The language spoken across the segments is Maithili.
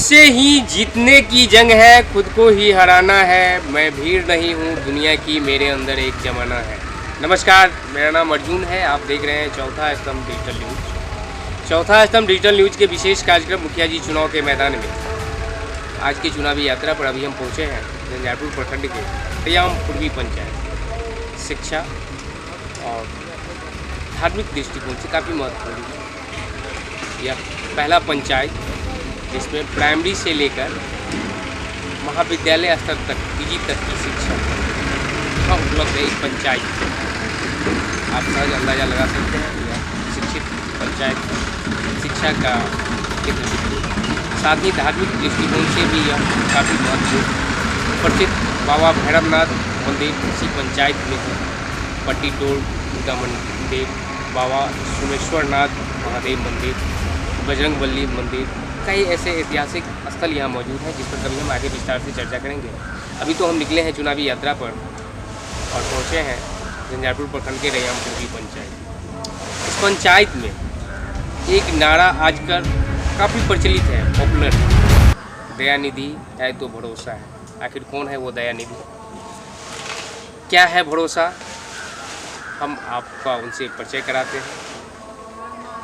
से ही जीतने की जंग है, खुद को ही हराना है। मैं भीड़ नहीं हूँ दुनिया की, मेरे अंदर एक जमाना है। नमस्कार, मेरा नाम अर्जुन है। आप देख रहे हैं चौथा स्तंभ डिजिटल न्यूज़। चौथा स्तंभ डिजिटल न्यूज़ के विशेष कार्यक्रम मुखिया जी चुनाव के मैदान में आज की चुनावी यात्रा पर अभी हम पहुँचे हैं झंझारपुर प्रखंड के तयाम पूर्वी पंचायत। शिक्षा और धार्मिक दृष्टिकोण से काफ़ी महत्वपूर्ण है। यह पहला पंचायत जिसमें प्राइमरी से लेकर महाविद्यालय स्तर तक पीजी तक की शिक्षा का उपलब्ध है। इस पंचायत आप सहज अंदाज़ा लगा सकते हैं यह शिक्षित पंचायत शिक्षा का केंद्र है। साथ ही धार्मिक दृष्टिकोण से भी यह काफ़ी महत्वपूर्ण प्रसिद्ध बाबा भैरवनाथ मंदिर इसी पंचायत में है। पट्टी टोल दुर्गा मंदिर, बाबा सोमेश्वरनाथ महादेव मंदिर, बजरंगबली मंदिर, कई ऐसे ऐतिहासिक स्थल यहाँ मौजूद हैं जिस पर कभी हम आगे विस्तार से चर्चा करेंगे। अभी तो हम निकले हैं चुनावी यात्रा पर और पहुँचे हैं झंझारपुर प्रखंड के रैयाम पूर्वी पंचायत। इस पंचायत में एक नारा आजकल काफ़ी प्रचलित है, पॉपुलर है, दयानिधि है तो भरोसा है। आखिर कौन है वो दयानिधि, क्या है भरोसा, हम आपका उनसे परिचय कराते हैं।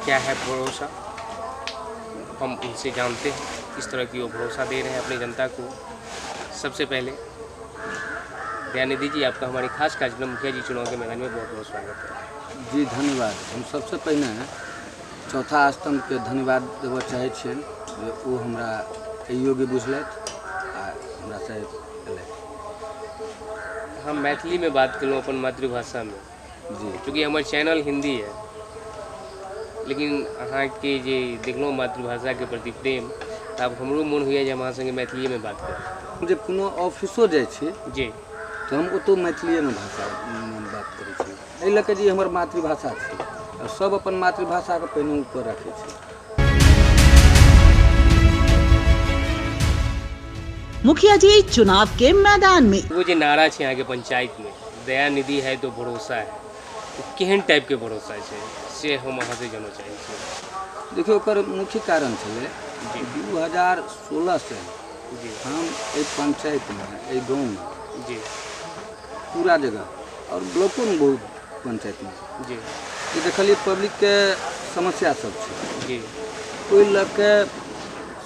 क्या है भरोसा, हम उनसे जानते हैं किस तरह की वो भरोसा दे रहे हैं अपनी जनता को। सबसे पहले दयानिधि जी, आपका हमारे खास कार्यक्रम मुखिया जी चुनाव के मैदान में बहुत बहुत स्वागत है। जी धन्यवाद। हम सबसे पहले चौथा स्तंभ के धन्यवाद देव चाहे छे वो हमरा योग्य बुझलत आ हमरा से हम मैथिली में बात करूँ अपन मातृभाषा में जी, क्योंकि हमारे चैनल हिंदी है, लेकिन अहाँ के जे देखलो मातृभाषा के प्रति प्रेम, तब हमरो मन हुए जे हम अहाँ संगे मैथिली में बात करें। जे कोनो ऑफिसो जाए छी जी, तो हम ओतो मैथिली में भाषा बात करै छी। एहि लऽ कऽ जी हमर मातृभाषा छै और सब अपन मातृभाषा के पहिने ऊपर रखे छी। मुखिया जी चुनाव के मैदान में वो जो नारा है यहाँ के पंचायत में, दयानिधि है तो भरोसा है, तो केहन टाइप के भरोसा है से हम अहाँ से जानना चाहे छी। देखियो ओकर मुख्य कारण छलै 2016 से जी हम एक पंचायत में एक गाँव में जी पूरा जगह और ब्लॉकों में बहुत पंचायत में जी जे देखलिए पब्लिक के समस्या सब छै, जी ओहि लऽ के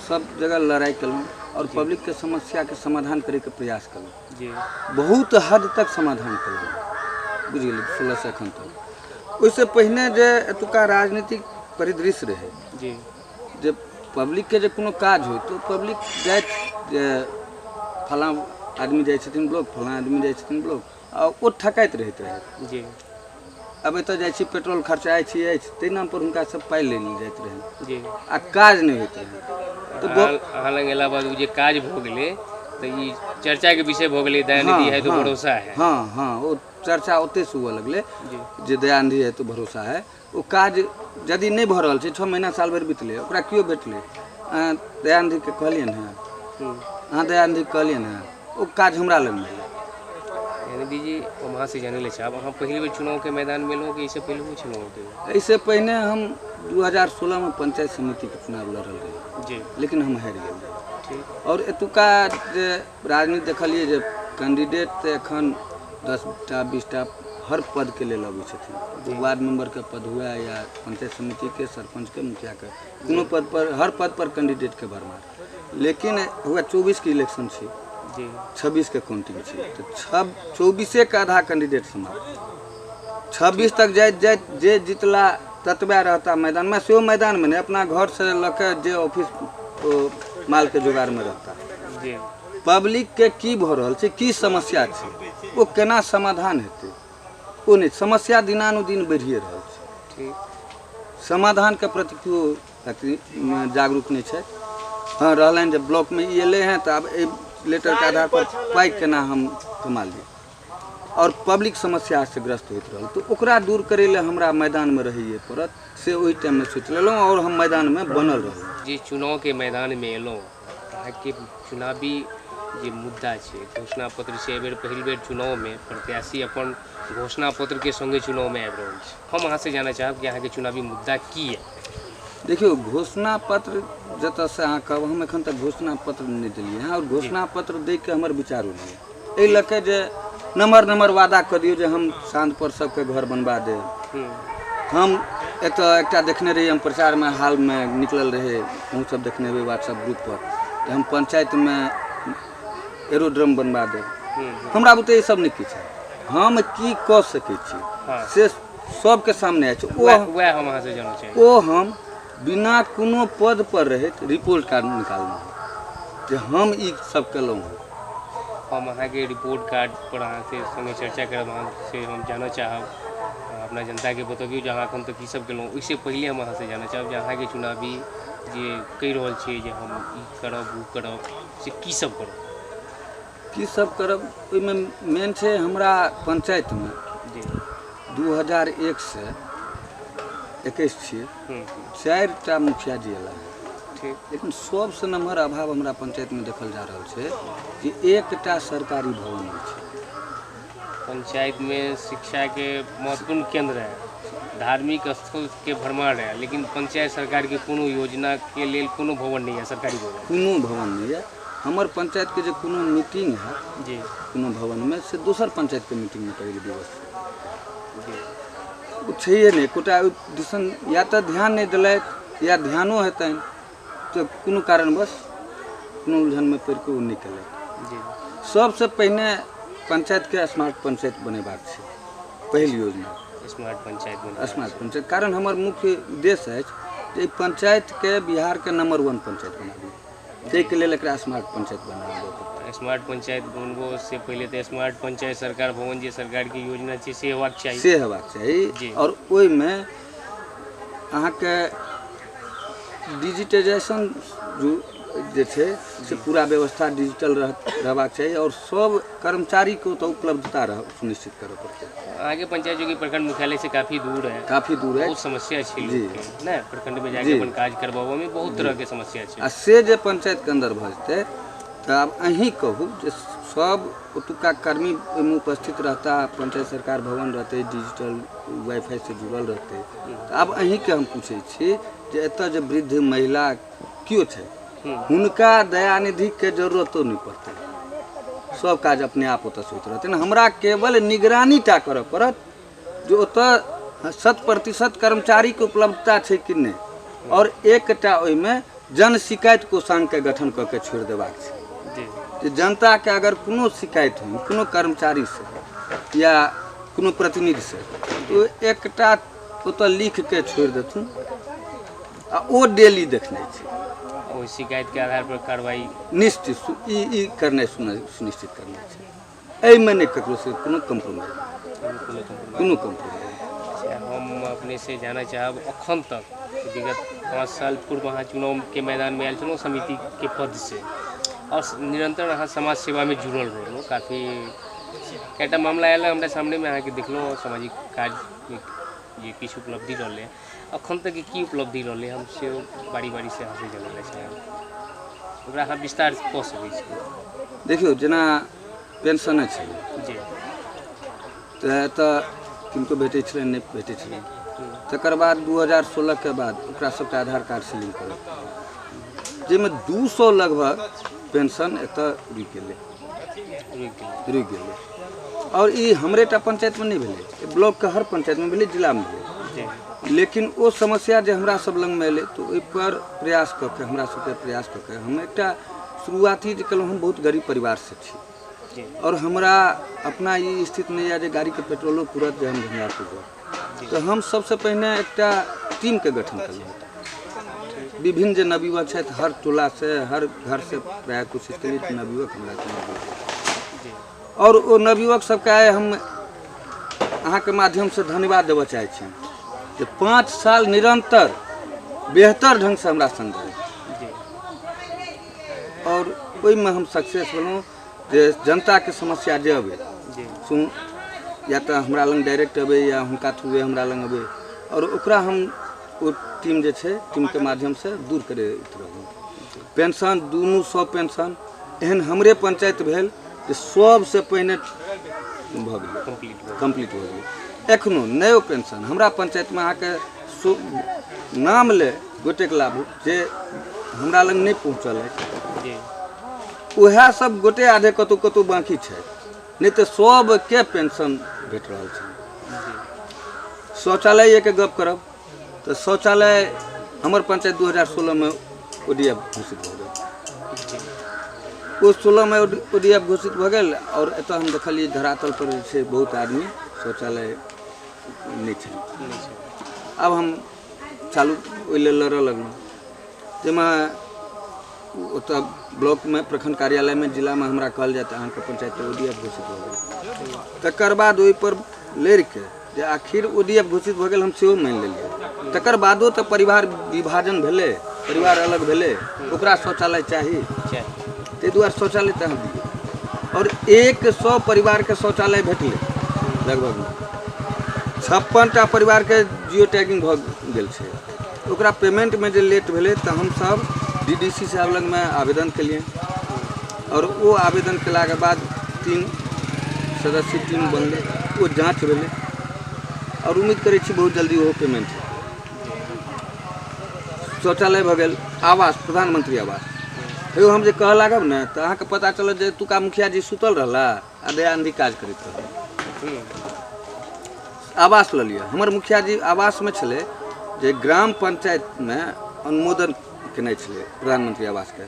सब जगह लड़ाई कलहुँ और पब्लिक के समस्या के समाधान करे के प्रयास कलहुँ। जी बहुत हद तक समाधान कलहुँ, बुझ गेलिए 16 से एखन तक। ओहिसे पहिने जे एतुका राजनीतिक परिदृश्य रहे जी जे पब्लिक के जे कोनो काज हो तो पब्लिक जाइत जे फलां आदमी जाइ छथिन ब्लॉक, फलां आदमी जाइ छथिन ब्लॉक, आ ओ ठकाइत रहैत रहे। जी अब एतऽ जाइ छी पेट्रोल खर्चाइ छी अछि ताहि नाम पर हुनका सब पाइ लेने जाइत रहे जी आ काज नहीं होइत रहे। तो अहाँ लग एला बाद जे काज भऽ गेलै तऽ ई चर्चा के विषय भऽ गेलै, दयानिधि है तो भरोसा है। हाँ हाँ, वो चर्चा ओते से हुआ लगले जे दयानिधि है तो भरोसा है। वो काज यदि नहीं भऽ रहल छै, 6 महीना साल भर बीतले, ओकरा क्यों भेटले, दयानिधि के कहलियन है, अहाँ दयानिधि कहलियन है, वो काज हमरा लग में। दयानिधि जी, हम अहाँ से जाने ले चाहब, अहाँ पहली बेर चुनाव के मैदान में लोग इससे पहले भी चुनाव होते? इससे पहले हम 2016 में पंचायत समिति के चुनाव लड़ल रहे जी, लेकिन हम हारि गेल। ठीक। और एतुका जे राजनीति देखलिए जे कैंडिडेट तो एखन 10टा 20टा हर पद के लेल अबै छथिन। वार्ड मेंबर के पद हुआ या पंचायत समिति के, सरपंच के, मुखिया के, कोनो पद पर हर पद पर कैंडिडेट के भरमार। लेकिन हुआ 24 के इलेक्शन छै जी, 26 के काउंटिंग छै, तो 24 के आधा कैंडिडेट समाप्त, 26 तक जाइत जाइत जे जितला ततबा रहता मैदान में, सेहो मैदान में नहीं, अपना घर से लके जे ऑफिस माल के जुगाड़ में रहता। जी, पब्लिक के की भऽ रहल छै, की समस्या छै, वो केना समाधान हेतै, वो नहीं, समस्या दिनानुदिन बढ़िए रहल छै। ठीक। समाधान के प्रति केओ जागरूक नहीं छै। हाँ रहलन जब ब्लॉक में एले हैं तो अब लेटर के आधार पर पाई केना हम कमा ली और पब्लिक समस्या से ग्रस्त होइत रहल, तो ओकरा दूर करे ले हमरा मैदान में रहिए पड़त, से ओहि टाइम में सोच लेलहुँ और हम मैदान में बनल रहूँ। जी, चुनाव के मैदान में एलहुँ, अहाँके चुनावी जे मुद्दा छै, घोषणा पत्र से एहि बेर पहिल बेर चुनाव में प्रत्याशी अपन घोषणा पत्र के संगे चुनाव में आबि रहल छै। हम अहाँ से जानना चाहब कि अहाँके चुनावी मुद्दा की है। देखियो घोषणा पत्र जतऽ से अहाँ कहब हम एखन तक घोषणा पत्र नहीं दिलिए हैं और घोषणा पत्र दे के हमर विचार नहीं एहि लऽ के जे नम्हर वादा कर दियौ जे हम साँझ पर सबके घर बनवा देब। हम एतऽ एकटा देखने रही हम प्रचार में हाल में निकलल रहे अहूँ सब देखने हुए व्हाट्सएप ग्रुप पर कि हम पंचायत में एरोड्रम बनवा देब। हमरा बुते ई सब नहीं किछु हम की कऽ सकै छी से सबके सामने अछि। वह हम अहाँ से जानऽ चाही ओ हम बिना कोनो पद पर रहैत रिपोर्ट कार्ड निकाललहुँ जे हम ई सब केलहुँ। हम अहाँ के रिपोर्ट कार्ड पर अहाँ से संगे चर्चा करब, अहाँ से हम जानऽ चाहब अपना जनता के बतबियौ जे अहाँ एखन तक की सब केलहुँ। ओहिसे पहिले हम अहाँ से जानऽ चाहब जे अहाँ के चुनावी जे कहि रहल छियै जे हम ई करब ओ करब से की सब करब ओहिमे मेन छै हमरा पंचायत में जी 2001 से 21 छियै 4टा मुखिया जी एला ठीक, लेकिन सबसे नम्हर अभाव हमरा पंचायत में देखल जा रहल छै कि एकटा सरकारी भवन नहीं छै। पंचायत में शिक्षा के महत्वपूर्ण केंद्र है, धार्मिक स्थल के भरमार है, लेकिन पंचायत सरकार के कोनो योजना के लेल कोनो भवन नहीं है, सरकारी भवन कोनो भवन नहीं है। हमर पंचायत के जो कोनो मीटिंग है जी कोनो भवन में से दोसर पंचायत के मीटिंग में करेगी व्यवस्था जी वो छैहे नहीं। कोटा दिसन या तो ध्यान नहीं दिलक या ध्यानो हेतनि तो कोनो कारणवश कोनो उलझन में पड़ि के ओ नहीं केलक। जी सबसे पहिने पंचायत के स्मार्ट पंचायत बनेबाक छै पहिल योजना स्मार्ट पंचायत स्मार्ट पंचायत। कारण हमर मुख्य उद्देश्य है जे पंचायत के बिहार के नंबर 1 पंचायत बनाबी, ताहिके लेल एकरा स्मार्ट पंचायत बनाबी। स्मार्ट पंचायत बनबो से पहले तो स्मार्ट पंचायत सरकार भवन जे सरकार की योजना छै से हेबाक चाही जी। और ओहिमे अहाँके डिजिटाइजेशन जे छै से पूरा व्यवस्था डिजिटल रहबाक चाहिए और सब कर्मचारी को तो उपलब्धता सुनिश्चित करऽ पड़तै। आगे पंचायत जो कि प्रखंड मुख्यालय से काफी दूर है बहुत समस्या छै जी ना, प्रखंड में जाके अपन काज करबाबो में बहुत तरह के समस्या छै। आ से जे पंचायत के अंदर भऽ जेतै तऽ आब अहीं कहू जे सब ओतुका कर्मी में उपस्थित रहता, पंचायत सरकार भवन रहते, डिजिटल वाईफाई से जुड़ल रहते। तऽ आब अहीं के हम पूछे छी जे एतऽ जे वृद्ध महिला कियो छै हुनका दयानिधि के जरूरतो नहीं पड़ते, सब काज अपने आप ओतऽ से होइत रहते ना। हमरा केवल निगरानी टा करऽ पड़त जो ओतऽ 100% कर्मचारी के उपलब्धता छै कि नहीं, और एकटा ओहिमे जन शिकायत कोषांग के गठन कऽ के छोड़ि देबाक छै जे जनता के अगर कोनो शिकायत हो कोनो कर्मचारी से या कोनो प्रतिनिधि से तो एकटा ओतऽ लिख के छोड़ि देथुन आ ओ डेली देखने छै। और शिकायत के आधार पर कार्रवाई निश्चित ई करने सुनिश्चित करना छै। एहिमे नहीं ककरो से कोनो कम्प्रोमाइज। हम अपने से जानना चाहब अखन तक विगत 5 साल पूर्व अहाँ चुनाव के मैदान में आयल छलहुँ समिति के पद से और निरंतर अहाँ समाज सेवा में जुड़ल रहलहुँ। काफ़ी कएटा मामला आयल हमरा सामने में अहाँ के देखलहुँ सामाजिक काज जे किछु उपलब्धि रहलै अखन तक की उपलब्धि रहलै हम से बारी से अहाँ से जानल चाहब, ओकरा अहाँ विस्तार कऽ सकै छी। देखियौ जेना पेंशन छै जी तऽ किनको भेटै छलै नहीं भेटै छलै, तकर बाद 2016 के बाद ओकरा सबके आधार कार्ड से लिंक करऽ जाहिमे 200 लगभग पेंशन एतऽ रुकि गेलै। और ई हमरे टा पंचायत में नहीं भेलै, ब्लॉक के हर पंचायत में भेलै, जिला में भेलै। लेकिन वो समस्या जो हमरा सब लग में एलै तो ओहि पर प्रयास कऽ के हमरा सबके प्रयास कऽ के हम एकटा शुरुआती जे केलहुँ हम बहुत गरीब परिवार से छी और हमरा अपना ई स्थिति नहीं है जे गाड़ी के पेट्रोलो पूरत जे हम झंझारपुर जाउ। तो हम सबसे पहिने एकटा टीम के गठन केलहुँ। विभिन्न जे नवयुवक छथि हर टोला से हर घर से प्राय कुछ 30 नवयुवक हमरा और वो नवयुवक सबके आए हम अहाँ के माध्यम से धन्यवाद देबऽ चाहै छी जे 5 साल निरंतर बेहतर ढंग से हमरा संग रहे और ओहिमे हम सक्सेस भेलहुँ जे जनता के समस्या जे अबै सुन या तो हमरा लग डायरेक्ट अबै या हुनका थ्रू हमरा लग अबै और ओकरा हम ओ टीम जे छै टीम के माध्यम से दूर करैत रहलहुँ। पेंशन दुनू 100 पेंशन एहन हमरे पंचायत भेल जे सबसे पहिने भऽ गेलै कंप्लीट भऽ गेलै। एखनो नयो पेंशन हमरा पंचायत में अहाँके नाम ले गोटेक लाभू जे हमरा लग नहीं पहुँचल है। जी उएह सब गोटे आधे कतौ कतौ बाकी छै, नहीं तो सबके पेंशन भेट रहल छै। शौचालय के गप करब तो शौचालय हमर पंचायत 2016 में ODF घोषित भ गेल। उस 16 में ODF घोषित भ गेल और एतऽ हम देखलिए धरातल पर जे छै बहुत आदमी शौचालय नहीं छै। अब हम चालू ओहि लेल लड़ऽ लगलहुँ, जाहिमे ओतऽ ब्लॉक में प्रखंड कार्यालय में जिला में हमरा कहल जाए अहाँके पंचायत ODF घोषित भ गेल। तकर बाद ओहि पर लड़ि के जे आखिर ODF घोषित भ गेल हम सेहो मानि लेलिए। तकर बादो तऽ परिवार विभाजन भेलै, परिवार अलग भेलै, ओकरा शौचालय चाही, ताहि दुआरे शौचालय तऽ हम दिए। और 100 परिवार के शौचालय भेटलै लगभग 56टा परिवार के जियो टैगिंग भ गेल छै। ओकरा पेमेंट में जे लेट भेलै तऽ हम सब DDC साहब लग में आवेदन केलिए और वो आवेदन केला के बाद 3 सदस्य टीम बनलै, वो जांच भेलै और उम्मीद करै छी बहुत जल्दी वो पेमेंट शौचालय भ गेल। आवास, प्रधानमंत्री आवास हे हम जे कह लागब ने तऽ अहाँके पता चलत जे एतुका मुखिया जी सुतल रहला आ दयानिधि काज करैत रहला। आवास लऽ लिअ, हमर मुखिया जी आवास में छलै जे ग्राम पंचायत में अनुमोदन केने छलै प्रधानमंत्री आवास के,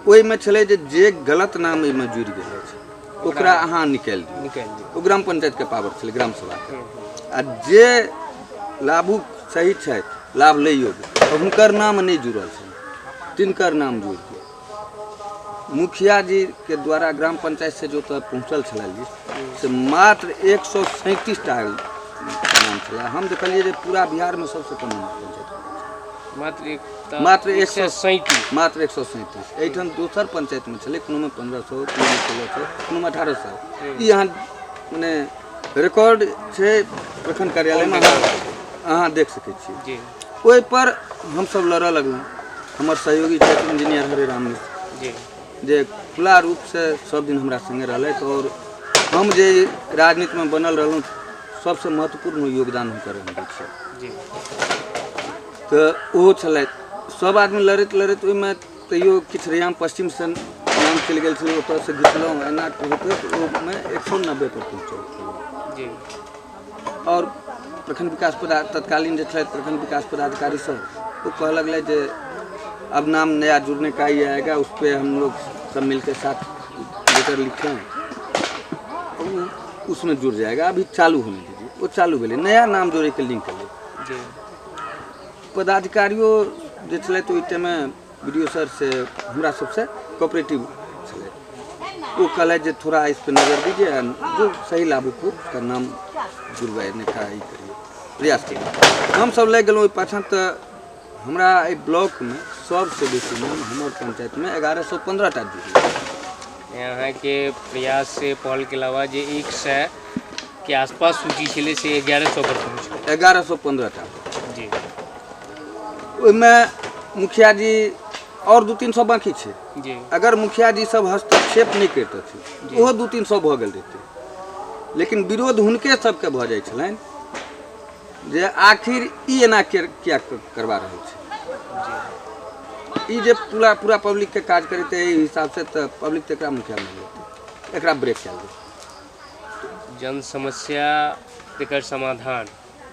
ओहिमे छलै जे गलत नाम एहिमे जुड़ि गेल अछि ओकरा अहाँ निकालि दियौ। ओ ग्राम पंचायत के पावर छलै, ग्राम सभा के। आ जे लाभुक सही छथि, लाभ लै योग्य, हुनकर नाम नहीं जुड़ल छै, तिनकर नाम जुड़ि दियौ। मुखिया जी के द्वारा ग्राम पंचायत से जो तक पहुँचल छलै लिस्ट से मात्र 137 टा नाम छलै। हम देखलिए जे पूरा बिहार में सबसे कम नाम पंचायत मात्र 137। एहिठाम दोसर पंचायत में छलै, कोनो में 1500, कोनो में 1600, कोनो में 1800। ई यहाँ मने रिकॉर्ड छै प्रखंड कार्यालय में, अहाँ देख सकै छी। ओहि पर हम सब लड़ऽ लगलहुँ। हमर सहयोगी छथि इंजीनियर हरिराम मिश्र, जे खुला रूप से सब दिन हमरा संगे रहलथि और हम जे राजनीति में बनल रहलहुँ सबसे महत्वपूर्ण योगदान हुनकर हम दै छियै। तऽ ओहो छलथि। सब आदमी लड़ैत लड़ैत ओहिमे तैयो किछु रैयाम पश्चिम से नाम चलि गेल छलै, ओतऽसँ घिचलहुँ, एना होइत ओहिमे 190 पर पहुँचल। और प्रखंड विकास तत्कालीन जो थे प्रखंड विकास पदाधिकारी सब वो कह लगले जे अब नाम नया जुड़ने का ही आएगा, उस पर हम लोग सब मिलकर साथ लेटर लिखें, उसमें जुड़ जाएगा, अभी चालू होने दीजिए। वो चालू भेले, नया नाम जोड़े के लिंक कर पदाधिकारियों जो छले तो इस में BDO सर से हमरा सबसे कोऑपरेटिव छले, वो कहले जे थोड़ा इस पर नजर दीजिए, जो सही लाभुक हो उसका नाम जुड़वाने का ही करिए, प्रयास करिए। हम सब लग गए पाछा, तो हमरा ब्लॉक में सबसे बेसी नाम हमारे पंचायत में 1115 टा जुड़ल। यहाँ के प्रयास से पहल के अलावा जे 100 के आसपास सूची छे से 1100 पर पहुँच 1115 टा जी। ओहिमे मुखिया जी और 200-300 बाकी छै जी। अगर मुखिया जी सब हस्तक्षेप नहीं करते ओहो 200-300 भऽ गेल रहते, लेकिन विरोध हुनके सबके भऽ जाइ छलनि जे आखिर ई एना क्या करवा रहल छै। ई जे पूरा पब्लिक के काज करते एहि हिसाब से तो पब्लिक तो एकरा मुखिया नहीं लेते, एकरा ब्रेक कयल जाए। जन समस्या एकर समाधान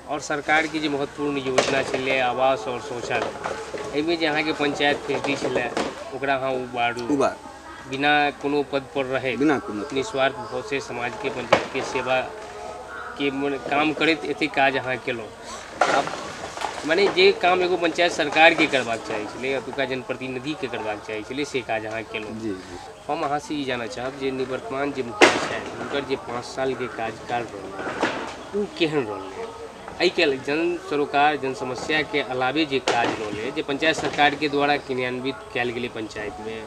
और सरकार की जो महत्वपूर्ण योजना छलै आवास और शौचालय, एहिमे जे अहाँके पंचायत फेसडी छलै ओकरा अहाँ उबारू बिना कोनो पद पर रहे, बिना कोनो निस्वार्थ भाव से समाज के पंचायत के सेवा के काम करैत एते काज अहाँ केलहुँ। अब माने जे काम एगो पंचायत सरकार के करबाक चाही छलै, एतुका जनप्रतिनिधि के करबाक चाही छलै, से काज अहाँ केलहुँ। हम अहाँ से ई जानऽ चाहब जे निवर्तमान जे मुखिया छथि हुनकर जे 5 साल के कार्यकाल रहलै ओ केहन रहलै, एहि के जन सरोकार जन समस्या के अलावे जे काज रहलै जे पंचायत सरकार के द्वारा क्रियान्वित कयल गेलै पंचायत में,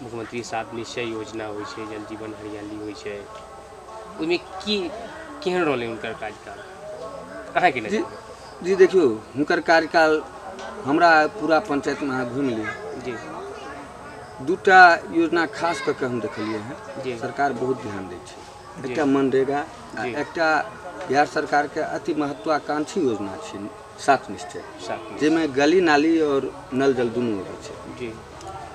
मुख्यमंत्री 7 निश्चय योजना होइ छै, जल जीवन हरियाली होइ छै, ओहिमे की केहन रहलै हुनकर कार्यकाल अहाँके नजर में? जी देखियो हुनकर कार्यकाल हमरा पूरा पंचायत में अहाँ घूमि लिअ जी, 2टा योजना खास करके हम देखलिए हैं सरकार बहुत ध्यान दै छै। एकटा मनरेगा, एकटा बिहार सरकार के अति महत्वाकांक्षी योजना 7 निश्चय, साथ जिसमें गली नाली और नल जल दुनू होय छै। जी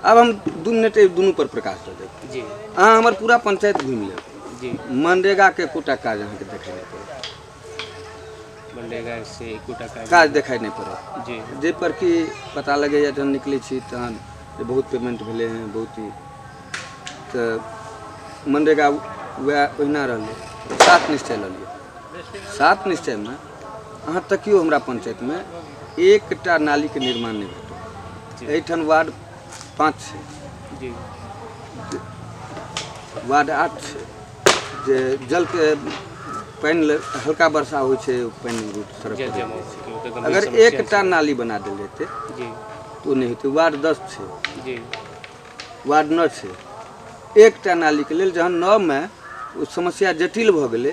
अब हम 2 मिनट दुनू पर प्रकाश दऽ देब। जी अहाँ हमर पूरा पंचायत घुमि लेब, जी मनरेगा के एकोटा काज अहाँके देखै नहि पड़त, मनरेगा से एकोटा काज देखाइ नहि पड़त, जी जाहि पर कि पता लगैए जहन निकलै छी तहन जे बहुत पेमेंट भेलै हैं, बहुत ही तऽ मनरेगा वएह ओहिना रहलै। 7 निश्चय लऽ लिअ, 7 निश्चयमे अहाँ तकियो हमरा पंचायतमे एकटा नालीके निर्माण नहि भेटल। एहिठाम वार्ड 5 छै, जी वार्ड 8 छै, जे जलके पानि हल्का वर्षा होइ छै, पानि रूट सड़क जल पर जमाव रहै छै। के ओतऽ गंभीर अगर समस्या एकटा छै। नाली बना देल जेतै जी तो नहीं हेतै। वार्ड 10 छै, जी वार्ड 9 छै, एकटा नालीके लेल जहन 9 में ओ समस्या जटिल भऽ गेलै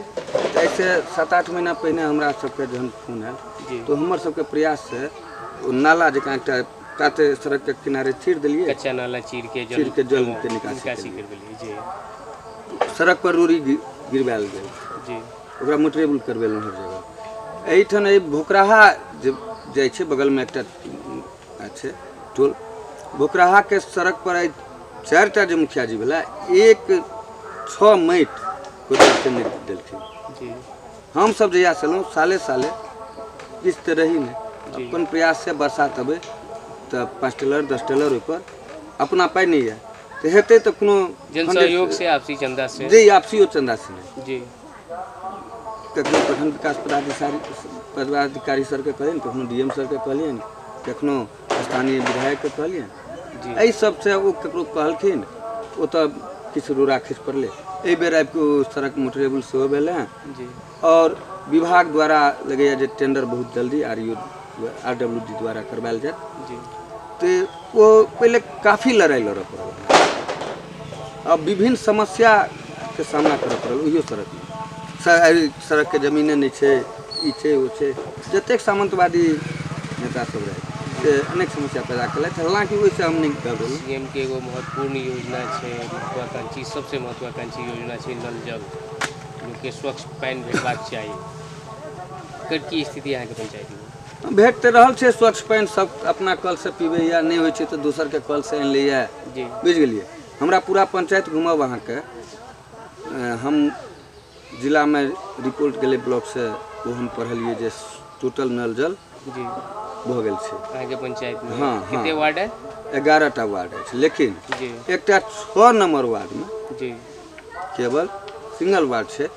तऽ ऐसे 7-8 महीना पहिने हमरा सबके जहन फोन आयल जी तो हमर सबके प्रयास से ओ नाला जकाँ एकटा काते सड़क के किनारे चीर देलियै, कच्चा नाला चीर के चीर के जल के निकासी कर देलिए। जी सड़क पर रोड़ी गिरवायल गेल, जी ओकरा मोटरेबल करवेलहुँ हर जगह। एहिठाम एहि भोकराहा जे जाइ छै बगलमे एकटा छै टोल, भोकराहाके सड़क पर आइ 4टा जे मुखिया जी भेला 1-6 माटि कोदारिसँ नहि देलखिन। जी हमसब जहिया से एलहुँ साले साले किछु तऽ रही नहि, जी। अपन प्रयास से बरसात अबै तऽ 5 टेलर 10 टेलर ओहिपर अपना पाइ नहि यऽ तऽ हेतै तऽ कोनो जन सहयोग से आपसी चंदा से जी आपसियो चंदा से नहि, जी कखनो प्रखंड विकास पदाधिकारी सरके कहलियनि, कखनो DM सरके कहलियनि, कखनो स्थानीय विधायकके कहलियनि। जी एहि सबसे ओ ककरो कहलखिन, ओतऽ किछु रोड़ा खसि पड़लै। एहि बेर आबि कऽ सड़क मोटरेबल सेहो भेलै हैं जी और विभाग द्वारा लगैए जे टेंडर बहुत जल्दी RWD द्वारा करवायल जायत। जी तो वो पहले काफ़ी लड़ाई लड़ऽ पड़ल, अब विभिन्न समस्या के सामना करऽ पड़ल ओहियो सड़कमे। सड़क के जमीने नहीं छै, ई छै ओ छै, जतेक सामंतवादी नेता सब रहे से अनेक समस्या पैदा केलथि। हालांकि ओहिसँ हम नहीं घबरेलहुँ। CM के एगो महत्वपूर्ण योजना छै, महत्वाकांक्षी सबसे महत्वाकांक्षी योजना छै नल जल, लोग के स्वच्छ पानि भेटबाक चाही। एकर की स्थिति अहाँके पंचायतमे? भेट तऽ रहल छै स्वच्छ पानि, सब अपना कल से पीबे या नहीं होइ छै तऽ दोसर के कल से आनि लैया। जी बुझ गेलिए। हमरा पूरा पंचायत घुमब अहाँके, हम जिला में रिपोर्ट गेलै ब्लॉक से, वो हम पढ़लिए जे टोटल नल जल जी भऽ गेल छै अहाँके पंचायत में। हाँ, कते हाँ। वार्ड है? 11टा वार्ड है, लेकिन जी एकटा 6 नंबर वार्ड में जी केवल सिंगल वार्ड छै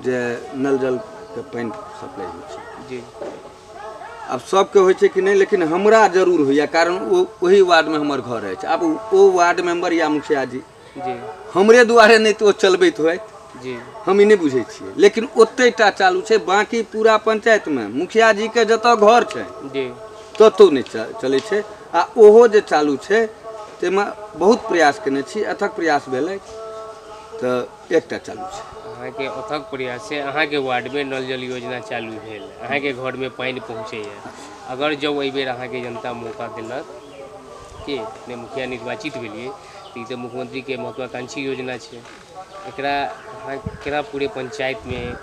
जे नल जल के पानि सप्लाई होइ छै। जी अब सबके होइ छै कि नहीं, लेकिन हमरा जरूर होइए, कारण वही वार्ड में हमर घर अछि। अब वो वार्ड मेंबर या मुखिया जी जी हमरे दुआरे नहीं तो चलबैत होइ, जी हम ई नहीं बुझै छियै, लेकिन ओतेटा चालू छै। बाकी पूरा पंचायत में मुखिया जी के जतऽ घर छै जी ततौ नहीं चलै छै, आ ओहो जे चालू छै ताहिमे बहुत प्रयास केने छी, अथक प्रयास भेलै तऽ एकटा चालू छै। अहाँके अथक प्रयास से अहाँके वार्ड में नल जल योजना चालू भेल, अहाँके घर में पानि पहुँचैए। अगर जब एहि बेर अहाँके जनता मौका देलक कि अपने मुखिया निर्वाचित भेलिए तऽ ई तऽ मुख्यमंत्री के महत्वाकांक्षी योजना छै, एकरा अहाँ केना पूरे पंचायत में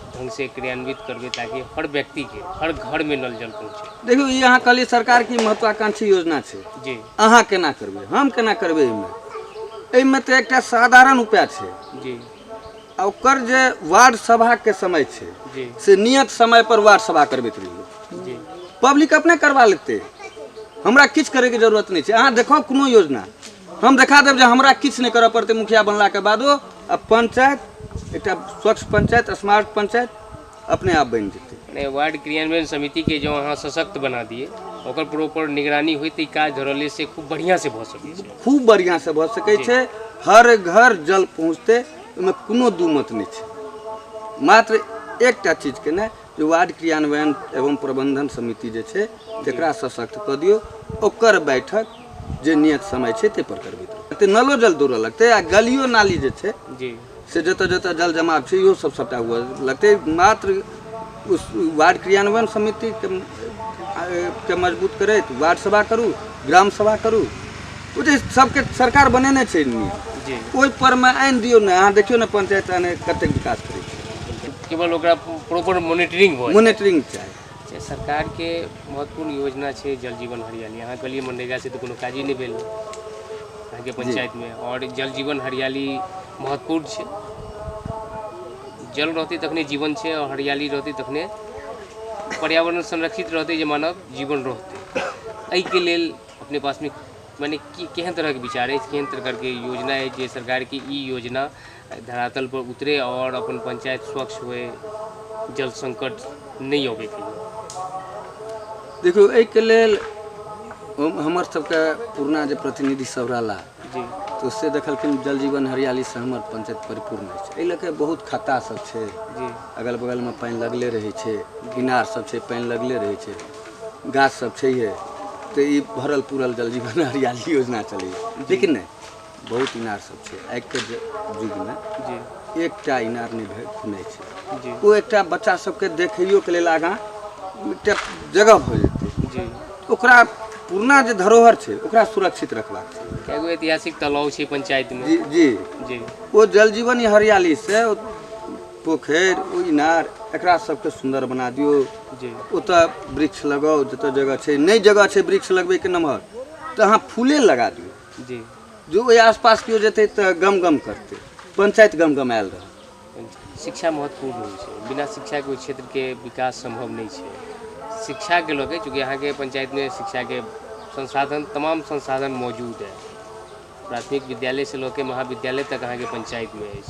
ढंग से क्रियान्वित करबै ताकि हर व्यक्ति के हर घर में नल जल पहुँचे? देखियो ई अहाँ कहलिए सरकार की महत्वाकांक्षी योजना छै, जी अहाँ केना करबै, हम केना करबै? एहिमे तऽ एकटा साधारण उपाय छै, जी आ ओकर जे वार्ड सभा के समय छै जी से नियत समय पर वार्ड सभा करबैत रहिए, जी पब्लिक अपने करवा लेते। हमरा किछु करे के जरूरत नहीं छै। अहाँ देखो कोनो योजना हम देखा देब जे हमरा किछु नहीं करऽ पड़तै मुखिया बनला के बादो, आ पंचायत एकटा स्वच्छ पंचायत, स्मार्ट पंचायत अपने आप बनि जेतै। वार्ड क्रियान्वयन समिति के जो अहाँ सशक्त बना दिए, ओकर प्रॉपर निगरानी होई तऽ ई काज धरले से खूब बढ़िया से भऽ सकै छै, खूब बढ़िया से भऽ सकै छै। हर घर जल पहुँचते, ओहिमे कोनो दू मत नहीं छै। मात्र एकटा चीज के ने जे वार्ड क्रियान्वयन एवं प्रबंधन समिति जे छै तकरा सशक्त कऽ दियौ, ओकर बैठक जे नियत समय छै ते पर करबैत रहतै। नलो जल दौड़ऽ लगतै, आ गलियो नाली जे छै जी से जतऽ जतऽ जल जमाव छै इहो सब सबटा हुअ लगतै। मात्र उस वार्ड क्रियान्वयन समिति के मजबूत करैत वार्ड सभा करू, ग्राम सभा करू, ओ जे सबके सरकार बनेने छै नियम, जी ओहि पर में आनि दियौ ने। अहाँ देखियौ ने पंचायत कतेक विकास करै छै, केवल ओकरा प्रॉपर मॉनिटरिंग हो, मॉनिटरिंग चाही। छै सरकार के महत्वपूर्ण योजना छै जल जीवन हरियाली। अहाँ कहलिए मनरेगा से तो कोनो काजे नहीं भेल अहाँ के पंचायत में, और जल जीवन हरियाली महत्वपूर्ण छै। जल रहते तखने जीवन छै, और हरियाली रहते तखने पर्यावरण संरक्षित रहते जे मानव जीवन रहते। एहि के लेल अपने पास में माने केहन तरह के विचार है, केहन तरह के योजना है जे सरकार की ई योजना धरातल पर उतरे और अपन पंचायत स्वच्छ हुए, जल संकट नहीं अबे के लिए? देखियो एहि के लेल हमर सबके पुरना जे प्रतिनिधि सब रहला जी तो से देखलखिन जल जीवन हरियाली से हमर पंचायत परिपूर्ण छै। एहि लऽ के बहुत खाता सब छै, जी अगल बगल में पानि लगले रहै छै, किनार सब छै पानि लगले रहै छै, गाछ सब छैहे, तो ई भरल पूरल जल जीवन हरियाली योजना चलै। लेकिन नहीं, बहुत इनार सब छै। आइ के युग में जी एकटा इनार नहीं छै। जी ओ एकटा बच्चा सबके देखैयो के लेल आगाँ एकटा जगह भऽ जेतै। जी ओकरा पुरना जे धरोहर छै ओकरा सुरक्षित रखबाक छै। कएगो ऐतिहासिक तालाब छै पंचायत में? जी जी जी ओ जल जीवन हरियाली से पोखरि ओ इनार एकरा सबके सुंदर बना दियौ। जी ओतऽ वृक्ष लगाओ, जतऽ जगह छै नहीं जगह छै वृक्ष लगबै के नम्हर तऽ अहाँ फूले लगा दियौ। जी जो ओहि आसपास केओ जेतै तऽ गम गम करतै, पंचायत गम गमायल रहत। शिक्षा महत्वपूर्ण होइ छै, बिना शिक्षा के क्षेत्र के विकास संभव नहीं छै। शिक्षा के लऽ के चूँकि अहाँ के पंचायत में शिक्षा के संसाधन तमाम संसाधन मौजूद है, प्राथमिक विद्यालय से लऽ के महाविद्यालय तक अहाँ के पंचायत में है।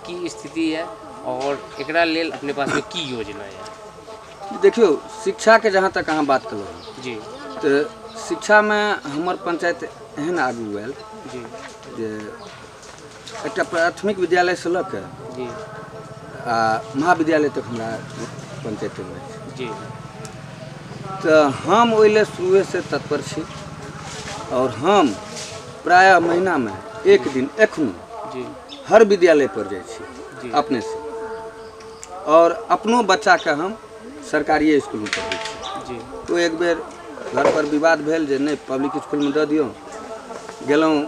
की स्थिति है और एकरा लेल अपने पास में की योजना है? देखियो शिक्षा के जहाँ तक अहाँ बात कलहुँ जी तऽ शिक्षा में हमर पंचायत एहन आगू आयल जी जे एकटा प्राथमिक विद्यालय से लऽ के जी आ महाविद्यालय तक हमरा पंचायत में छै। जी तो हम ओहि लेल शुरुए से तत्पर छी, और हम प्रायः महीना में एक दिन एखनो जी हर विद्यालय पर जाइ छी जी अपने से, और अपनो बच्चा के हम सरकारी स्कूल में पढ़ै छी। जी तो एक बेर घर पर विवाद भेल जे नहीं पब्लिक स्कूल में दऽ दियौ, गेलहुँ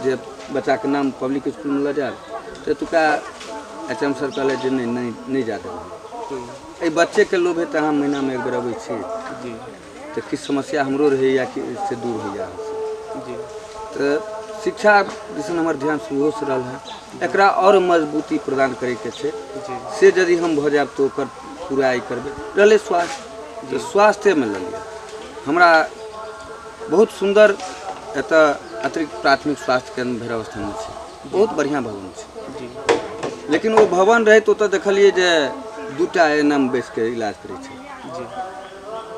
जे बच्चा के नाम पब्लिक स्कूल में लऽ जायब तऽ एतुका HM सर कहले जे नहीं जा देबै। एहि बच्चे के लोभे तऽ अहाँ महीना में एक बेर अबै छी, जी तो किछु समस्या हमरो रहैया कि से दूर होइया। जी तो शिक्षा दिसन हमर ध्यान शुरू से रहल है, एकरा और मजबूती प्रदान करे के छै। जी से यदि हम भऽ जायब तो ओकर पूरा करबै। रहलै स्वास्थ्य, तो स्वास्थ्य में लेलिए हमरा बहुत सुंदर एतऽ अतिरिक्त प्राथमिक स्वास्थ्य केंद्र भैरवस्था में छै, बहुत बढ़िया भवन छै। जी लेकिन वो भवन रहे तो देखलिए जे दूटा एनम बैस के इलाज करे छै। जी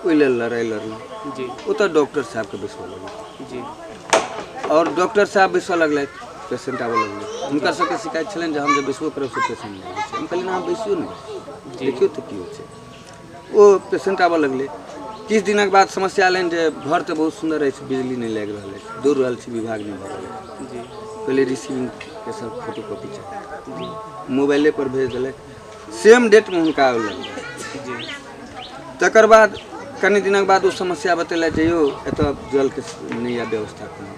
ओहि लेल लड़ाई लड़लहुँ, जी ओतऽ डॉक्टर साहब के बैसऽ लगलहुँ, जी और डॉक्टर साहब बैसऽ लगलथि, पेशेंट आबऽ लगलै। हुनकर सबके शिकायत छलनि जे हम जे बैसबो करब से पेशेंट नहीं होइ छै। हम कहलिए अहाँ बैसियो नहीं, देखियो तऽ की होइ छै। ओ पेशेंट आबऽ लगलै। किछु दिनक बाद समस्या एलनि जे घर तऽ बहुत सुंदर अछि, बिजली नहीं लागि रहल अछि, दौड़ रहल छी विभाग नहीं भऽ रहल अछि। जी पहले रिसीविंग के सब फोटो कॉपी चाही, जी मोबाइले पर भेज देलक, सेम डेट में हुनका आबऽ लगलै। जी तकर बाद कनि दिनक बाद वो समस्या बतेला जे यौ एतऽ जल के नहीं है व्यवस्था कोनो,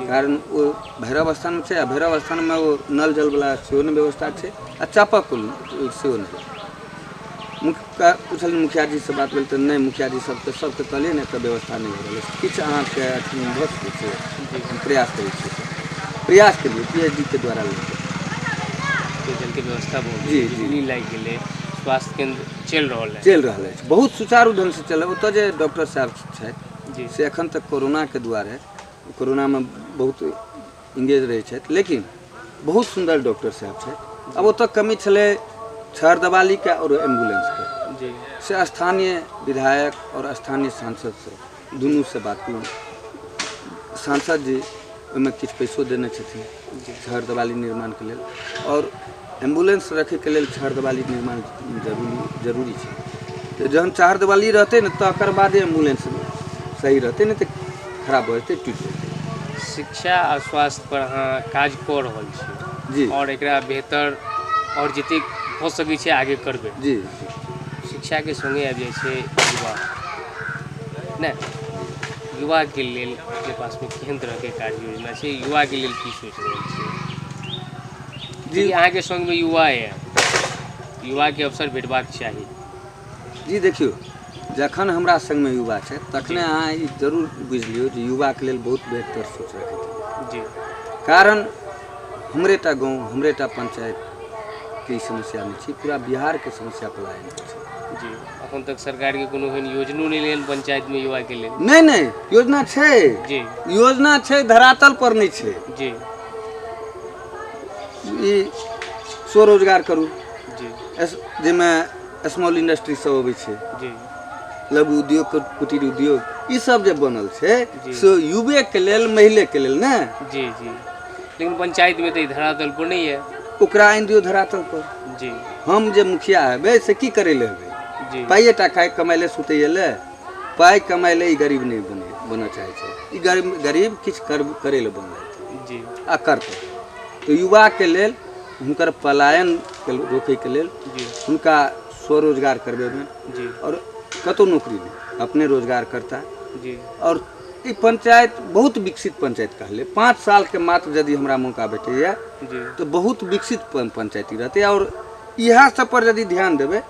कारण वो भैरव स्थान में छै, आ भैरव स्थान में वो नल जल वाला सेहो नहीं व्यवस्था छै, आ चापाकल सेहो नहीं। पूछल मुखिया जी से बात भेल तऽ नहीं, मुखिया जी सबके कहलिए ने एतऽ व्यवस्था नहीं हो रहल छै। किछु अहाँके अथी भऽ सकै छै, हम प्रयास करै छियै, प्रयास केलिए PhD के द्वारा लेके जल के व्यवस्था बहुत जी, जी। बिजली लागि गेलै, स्वास्थ्य केंद्र चलि रहल है, बहुत सुचारू ढंग से चल। ओतऽ जे डॉक्टर साहब छथि जी से एखन तक कोरोना के दुआरे कोरोना में बहुत इंगेज रहे छथि, लेकिन बहुत सुंदर डॉक्टर साहब छथि। अब ओतऽ कमी छलै छर दवाली के और एम्बुलेंस के, जी से स्थानीय विधायक और स्थानीय सांसद से दुनू से बात कलहुँ। सांसद जी ओहिमे किछु पैसो देने छथिन छर दवाली निर्माण के लेल, और एम्बुलेंस रखे के लेल छर दवाली निर्माण जरूरी छै। तो जहन छर दवाली रहते न तकर बाद एम्बुलेंस सही रहते, नहीं तो खराब हो जेतै, टूटि जेतै। शिक्षा आ स्वास्थ्य पर अहाँ काज कऽ रहल छी जी और एकरा बेहतर और जतेक भऽ सकै छै आगे करबै। जी शिक्षा के संगे आबि जाइ छै युवा, ने युवा के लेल अपने पास में केहन तरह के कार्य योजना छै, युवा के लेल की सोचि रहल छियै? जी अहाँ के संग में युवा है, युवा के अवसर भेटबाक चाही। जी देखियो, जखन हमरा संगमे युवा छै तखने अहाँ ई जरूर बुझि लियौ जे युवाके लेल बहुत बेहतर सोच रखैत जी कारण हमरेटा गाँव हमरेटा पंचायतके ई समस्या नहि छै, पूरा बिहारके समस्या पलायन छै। जी अखन तक सरकार के कोनो एहन योजना नहीं लेल पंचायत में युवा के लेल? नहीं योजना छै, जी योजना छै, धरातल पर नहीं छै। जी ई स्वरोजगार करू जी जाहिमे स्मॉल इंडस्ट्री सब अबै छै, जी लघु उद्योग कुटीर उद्योग ई सब जे बनल छै जी। से युवे के लेल महिले के लेल ने। जी जी लेकिन पंचायत में तो धरातल पर नहीं है। ओकरा आनि दियौ धरातल पर। जी हम जे मुखिया हेबै से की करे ले हेबै? जी पाइए टा खाए कमाइले सुतैए ले, पाइ कमाइले ई गरीब नहीं बनऽ चाहै छै। ई गरीब किछु करे ले बनल जी आ करतै। तो युवा के लेल हुनकर पलायन के रोके के लेल जी हुनका स्वरोजगार करबेबै जी और कतौ नौकरी नहीं, अपने रोजगार करता। जी और ई पंचायत बहुत विकसित पंचायत कहले 5 साल के मात्र यदि हमरा मौका भेटैया जी तो बहुत विकसित पंचायती रहते। और इएह सब पर यदि ध्यान देबै,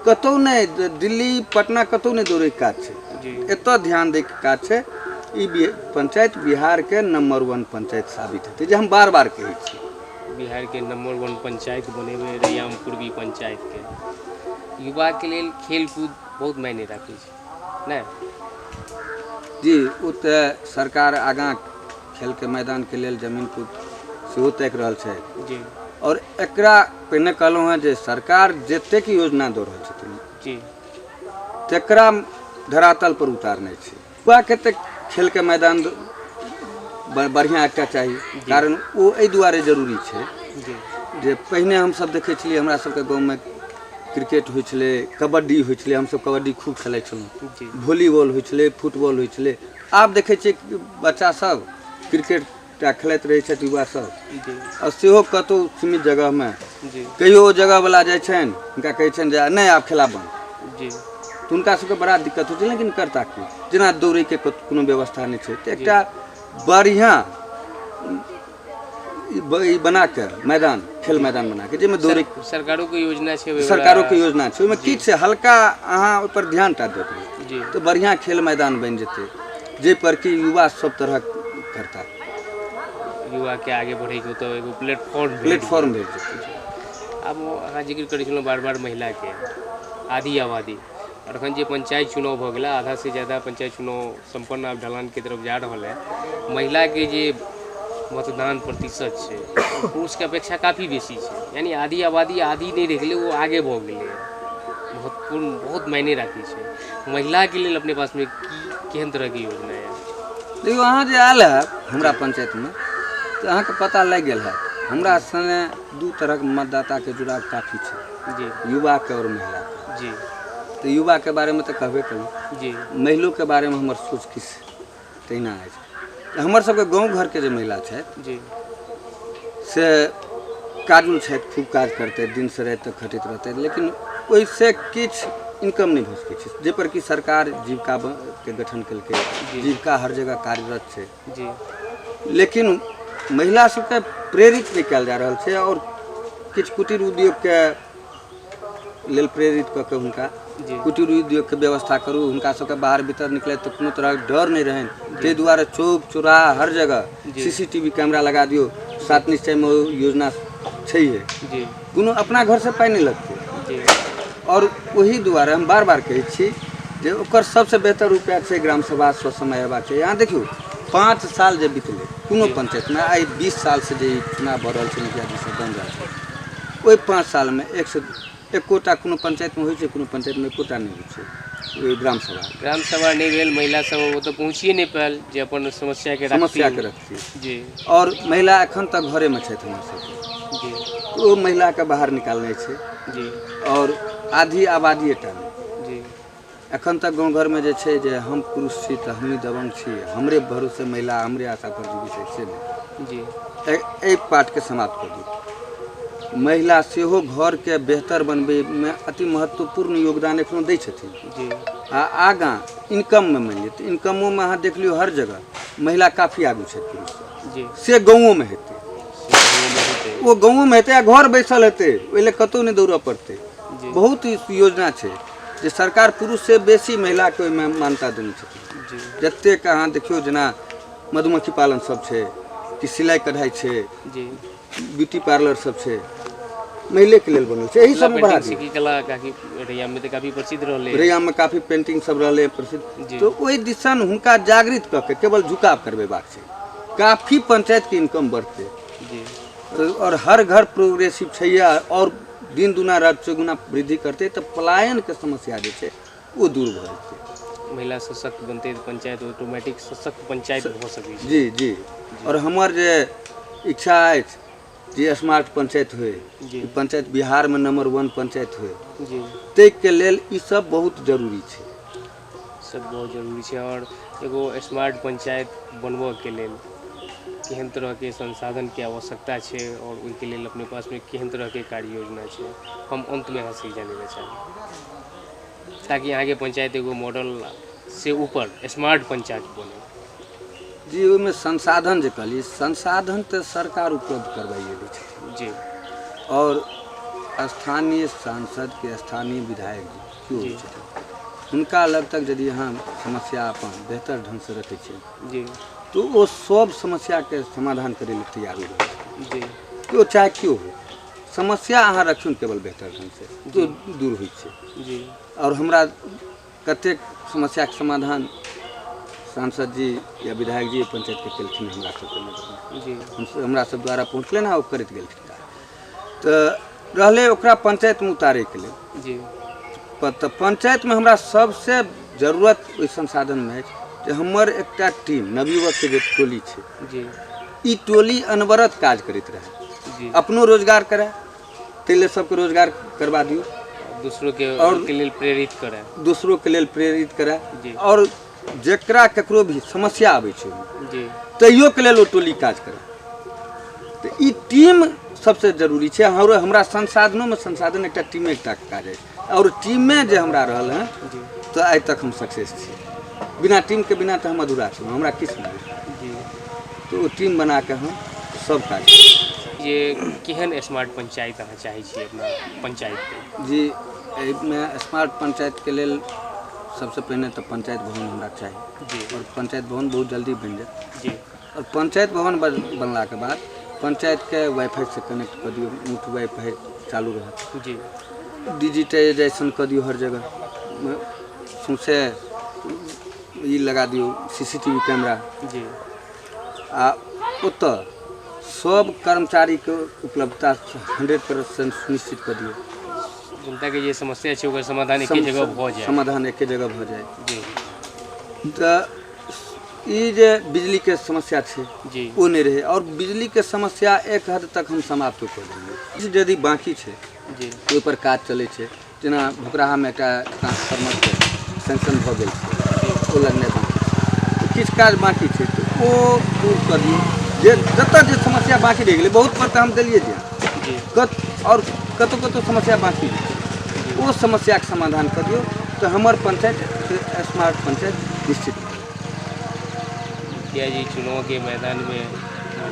कतौ नहीं दिल्ली पटना कतौ नहीं दौड़े के काज छै, जी एतऽ ध्यान दै के काज छै। ई पंचायत बिहार के नंबर 1 पंचायत साबित हेतै, जे हम बार बार कहै छी। बिहार के नंबर 1 पंचायत बनेबे रैयाम पूर्वी पंचायत के। युवा के लेल खेल कूद बहुत मायने राखै छै ने। जी ओ तऽ सरकार आगाँ खेल के मैदान के लेल जमीन कूद सेहो ताकि रहल छै। जी और एकरा पहिने कहलहुँ हैं जे सरकार जतेक योजना दऽ रहल छथिन जी तकरा धरातल पर उतारने छै। युवा के तऽ खेल के मैदान बढ़िया एकटा चाही, कारण ओ एहि दुआरे जरूरी छै जी जे पहिने हमसब देखै छलियै हमरा सबके गाँवमे क्रिकेट होइ छलै, कबड्डी होइ छलै, हमसब कबड्डी खूब खेलाइ छलहुँ, जी वॉलीबॉल होइ छलै, फुटबॉल होइ छलै। आब देखै छियै बच्चा सब क्रिकेट टा खेलैत रहै छथि युवा सब, जी और सेहो कतौ सीमित जगहमे। जी कहियो ओ जगहवला जाइ छनि हुनका कहै छनि जे नहि आब खेला बन्द, जी तऽ हुनका सबके बड़ा दिक्कत होइ छै। लेकिन करता की, जेना दौड़ैके कोनो व्यवस्था नहीं छै, तऽ एकटा बढ़िया ई बना के मैदान, खेल मैदान बना के जाहिमे दौड़े सरकारों के योजना छै, सरकारों के योजना छै, ओहिमे किछु छै हल्का अहाँ ओहि पर ध्यान टा देबै जी तो बढ़िया खेल मैदान बनि जेतै, जाहि पर कि युवा सब तरह करता, युवा के आगे बढ़े के तो एगो प्लेटफॉर्म भेट जेतै। अब अहाँ जिक्र करै छलहुँ बार बार महिला के आधी आबादी, और अखन जे पंचायत चुनाव भऽ गेला, आधा से ज़्यादा पंचायत चुनाव संपन्न आब ढलान के तरफ जा रहल है। महिला के जे मतदान प्रतिशत छै पुरुष के अपेक्षा काफ़ी बेसी छै, यानी आधी आबादी आधी नहीं रह गेलै, वो आगे भऽ गेलै। महत्वपूर्ण बहुत मायने राखै छै महिला के लेल। अपने पास में केहन तरह की योजना है? देखियो अहाँ जे आयल है हमरा पंचायत में तो अहाँके पता लग गेल है हमरा संगे 2 तरह मतदाता के जुड़ाव काफ़ी छै, जी युवा के और महिला के। जी तो युवा के बारे में तो कहबे करूँ, जी महिलो के बारे में हमर सोच किस तहिना है। हमर सबके गाँव घर के जे महिला छथि जी से काजुल छथि, खूब काज करते, दिन से रात तक खटैत रहते, लेकिन ओहिसे किछु इनकम नहीं भऽ सकै छै, जाहि पर कि सरकार जीविका के गठन केलकै, जीविका हर जगह कार्यरत छै। जी लेकिन महिला सबके प्रेरित नहीं कयल जा रहल छै, और किछु कुटीर उद्योग के लेल प्रेरित कऽ के हुनका जी कुटीर उद्योग के व्यवस्था करू, हुनका सबके बाहर भीतर निकले तो कोनो तरह के डर नहीं रहन, ताहि दुआरे चौक चौराहा हर जगह CCTV कैमरा लगा दियो। 7 निश्चय में योजना छैहे, जी कोनो अपना घर से पाइ नहीं लगतै। जी और वही दुआरे हम बार बार कहै छी जे ओकर सबसे बेहतर उपाय छै ग्राम सभा स्वसमय हेबाक छै। यहाँ देखियो 5 साल जे बीतलै कोनो पंचायत में, आई 20 साल से जे चुनाव भऽ रहल छै, मुखिया जी सब बन रहल छै, ओहि 5 साल में एकोटा कोनो पंचायत में होइ छै, कोनो पंचायत में एकोटा नहीं होइ छै ग्राम सभा नहीं भेल। महिला सब वो तो पहुँचिए नहीं पायल जे अपन समस्या के रखती जी। और महिला एखन तक घरे में छथि हमर सबके जी, तो महिला के बाहर निकालने छै जी। और आधी आबादी टा जी एखन तक गाँव घर में जे छै जे हम पुरुष छी तो हमही दबंग छी, हमरे भरोसे महिला, हमरे आशा पर जीवित छै, से नहीं जी। एक पार्ट के समाप्त कर दी। महिला सेहो घर के बेहतर बनबे में अति महत्वपूर्ण योगदान एखनो दै छथिन। जी आ आगाँ इनकम में मान लिअ, इनकमो में अहाँ देख लियौ हर जगह महिला काफ़ी आगू छै पुरुष जी। से गाँवों में हेतै, वो गाँवों में हेतै आ घर बैसल हेतै, ओहि लेल कतौ नहीं दौड़ऽ पड़तै। बहुत योजना छै, जे सरकार पुरुष से बेसी महिला के ओहिमे मान्यता देने छथिन। जी जतेक अहाँ देखियौ जेना मधुमक्खी पालन सब छै कि सिलाई कढ़ाई छै, जी ब्यूटी पार्लर सब छै, महिले के लेल बनल छै। एही सब में बढ़ा पेंटिंग सिक्की कला काफी रैयाम में तो काफी प्रसिद्ध रहले। रैयाम में काफी पेंटिंग सब रहले प्रसिद्ध। जी। तो ओहि दिसन हुनका जागृत कऽ के केवल झुकाव करबेबाक छै, काफी पंचायत के इनकम बढ़तै। जी और हर घर प्रोग्रेसिव छै और दिन दुना रात चौगुना वृद्धि करते तो पलायन के समस्या जे छै वो दूर भऽ जेतै। महिला सशक्त बनते तो पंचायत ऑटोमेटिक सशक्त पंचायत हो सकै छै। जी जी। और हमर जे इच्छा अछि जे स्मार्ट पंचायत होय, जी। पंचायत बिहार में नंबर 1 पंचायत होय, जी ताहि के लेल ई सब बहुत जरूरी छै। सब बहुत जरूरी छै। और एगो स्मार्ट पंचायत बनबऽ के लेल केहन तरह के संसाधन के आवश्यकता छै और उनके लेल अपने पास में केहन तरह के कार्य योजना छै, हम अंत में यहाँ से जाने चाही ताकि आगे पंचायत एगो मॉडल से ऊपर स्मार्ट पंचायत बने। जी ओहिमे संसाधन जे कहली, संसाधन तो सरकार उपलब्ध करवाइए दै छथिन। जी और स्थानीय सांसद के स्थानीय विधायक जी केओ जी। होइ छथिन, हुनका लग तक यदि अहाँ समस्या अपन बेहतर ढंग से रखै छियै जी तो वो सब समस्या के समाधान करे लेल तैयार हो रहै छै। जी केओ चाहे केओ हो, समस्या अहाँ रखियौ केवल बेहतर ढंग से तो दूर होइ छै। जी और हमरा कतेक समस्या के समाधान सांसद जी या विधायक जी पंचायत के केलखिन, हमरा सबके नहि जी हमरा सब द्वारा पहुँचले ना, ओ करैत गेलखिन। तो रहले ओकरा पंचायत में उतारे के लेल। जी तो पंचायत में हमरा सबसे जरूरत ओहि संसाधन में अछि जे हमर एकटा टीम नवयुवक के जे टोली छै, जी ई टोली अनवरत काज करैत रहे, जी अपनो रोजगार करे, ताहि लेल सबके रोजगार करवा दियौ, दूसरों के और के लिए प्रेरित करे, दूसरों के लेल प्रेरित करे। जी। और जेकरा केकरो भी समस्या आबै छै जी तैयो के लेल ओ टोली काज करे। तो ई टीम सबसे जरूरी छै। और हमरा संसाधनों में संसाधन एकटा टीमे एकटा काज है, और टीम में जे हमरा रहल हैं जी तो आइ तक हम सक्सेस छी। बिना टीम के बिना तो हम अधूरा छी, हमरा किछु नहीं। जी तो वो टीम बना के हम सब काज करी। ये केहन स्मार्ट पंचायत अहाँ चाहै छी अपना पंचायत के? जी एहिमे स्मार्ट पंचायत के लेल सबसे पहिने तो पंचायत भवन हमरा चाही। जी और पंचायत भवन बहुत जल्दी बन जाए। जी और पंचायत भवन बनला के बाद पंचायत के वाईफाई से कनेक्ट कर दियो, मुफ्त वाईफाई चालू रहे। जी डिजिटाइजेशन कर दियो, हर जगह सौंसे ई लगा दियो CCTV कैमरा। जी आ ओतऽ सब कर्मचारी के उपलब्धता 100% सुनिश्चित कर दियो। जनता के जे समस्या छै ओकर समाधान एक जगह भऽ जाए। समाधान एक जगह भऽ जाए। जी तो ई जे बिजली के समस्या छै जी वो नहीं रहे, और बिजली के समस्या एक हद तक हम समाप्त कर देंगे। यदि बाकी छै जी ओहि पर काज चलै छै, जेना भुकराहा में एकटा ट्रांसफार्मर के सेंक्शन भऽ गेल छै, ओ लगने बाकी किछु काज बाकी छै, तो ओ दूर कर दियौ। जे जतऽ जे समस्या बाकी रहि गेलै, बहुत पर तऽ हम देलिए ध्यान, जी और कतौ कतौ समस्या बाकी छै, वो समस्या के समाधान कर दियौ, तो हमर पंचायत स्मार्ट पंचायत निश्चित। मुखिया जी चुनाव के मैदान में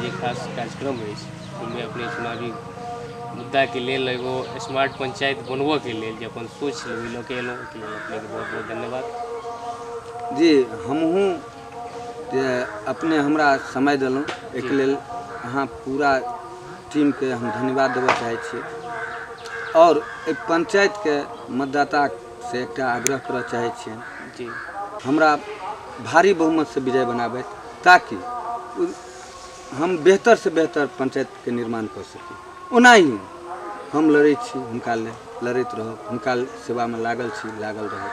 जे खास कार्यक्रम है उनमें अपने चुनावी मुद्दा के लेल एगो स्मार्ट पंचायत बनबऽ के लेल जे अपन सोच मिलो के एलहुँ के लेल अपने बहुत बहुत धन्यवाद। जी हमहूँ जे अपने हमरा समय देलहुँ एक लेल अहाँ पूरा टीम के हम धन्यवाद देबऽ चाहै छी। और एक पंचायत के मतदाता से एकटा आग्रह करऽ चाहै छियनि जी हमरा भारी बहुमत से विजय बनाबे, ताकि हम बेहतर से बेहतर पंचायत के निर्माण कर सकी। ओनाही हम लड़ै छी, हुनका लेल लड़ैत रहब, हुनका सेवा में लागल छी, लागल रहब।